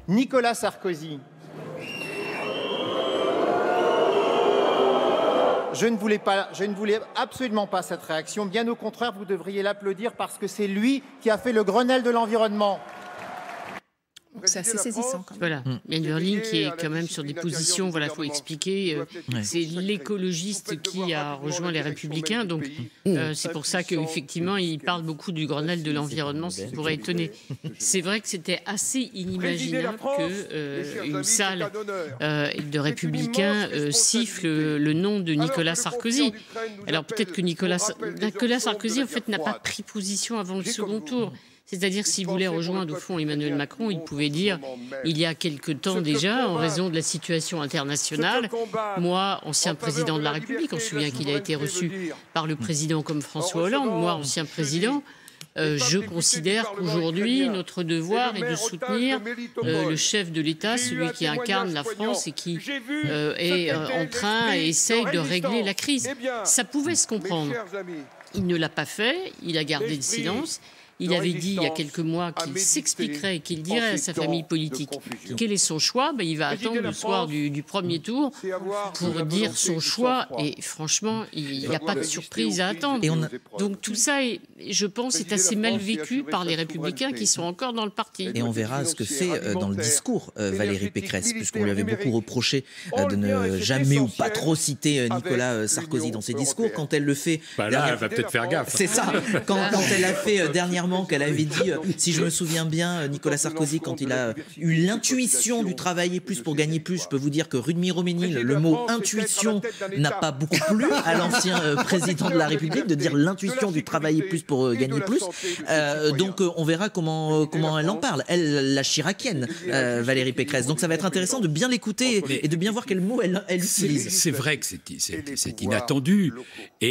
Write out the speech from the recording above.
Nicolas Sarkozy. Je ne voulais absolument pas cette réaction. Bien au contraire, vous devriez l'applaudir parce que c'est lui qui a fait le Grenelle de l'environnement. C'est assez saisissant. Quand même. Voilà, il y a une ligne qui est quand même sur des positions, voilà, faut expliquer. C'est l'écologiste qui a rejoint les Républicains, donc c'est pour ça qu'effectivement, il parle beaucoup du Grenelle de l'environnement, ce qui pourrait étonner. C'est vrai que c'était assez inimaginable qu'une salle de Républicains siffle le nom de Nicolas Sarkozy. Alors peut-être que Nicolas Sarkozy, en fait, n'a pas pris position avant le second tour. C'est-à-dire, s'il voulait rejoindre, au fond, Emmanuel Macron, il pouvait dire, il y a quelque temps déjà, en raison de la situation internationale, moi, ancien président de la République, on se souvient qu'il a été reçu par le président comme François Hollande, moi, ancien président, je considère qu'aujourd'hui, notre devoir est de soutenir le chef de l'État, celui qui incarne la France et qui est en train et essaye de régler la crise. Ça pouvait se comprendre. Il ne l'a pas fait, il a gardé le silence. Il avait dit il y a quelques mois qu'il s'expliquerait et qu'il dirait à sa famille politique quel est son choix. Ben, il va attendre le soir du premier tour pour dire son choix. Et franchement, il n'y a pas de surprise à attendre. Donc tout ça, je pense, est assez mal vécu par les Républicains qui sont encore dans le parti. Et on verra ce que fait dans le discours Valérie Pécresse, puisqu'on lui avait beaucoup reproché de ne jamais ou pas trop citer Nicolas Sarkozy dans ses discours. Quand elle le fait... Bah là, elle va peut-être faire gaffe. C'est ça. Quand elle a fait dernièrement qu'elle avait dit, si je me souviens bien, Nicolas Sarkozy, quand il a eu l'intuition du travailler plus pour gagner plus, je peux vous dire que Rudemy Ménil, le mot intuition n'a pas beaucoup plu à l'ancien président de la République de dire l'intuition du travailler plus pour gagner plus. Donc on verra comment elle en parle. Elle, la chiracienne, Valérie Pécresse. Donc ça va être intéressant de bien l'écouter et de bien voir quels mots elle utilise. C'est vrai que c'est inattendu.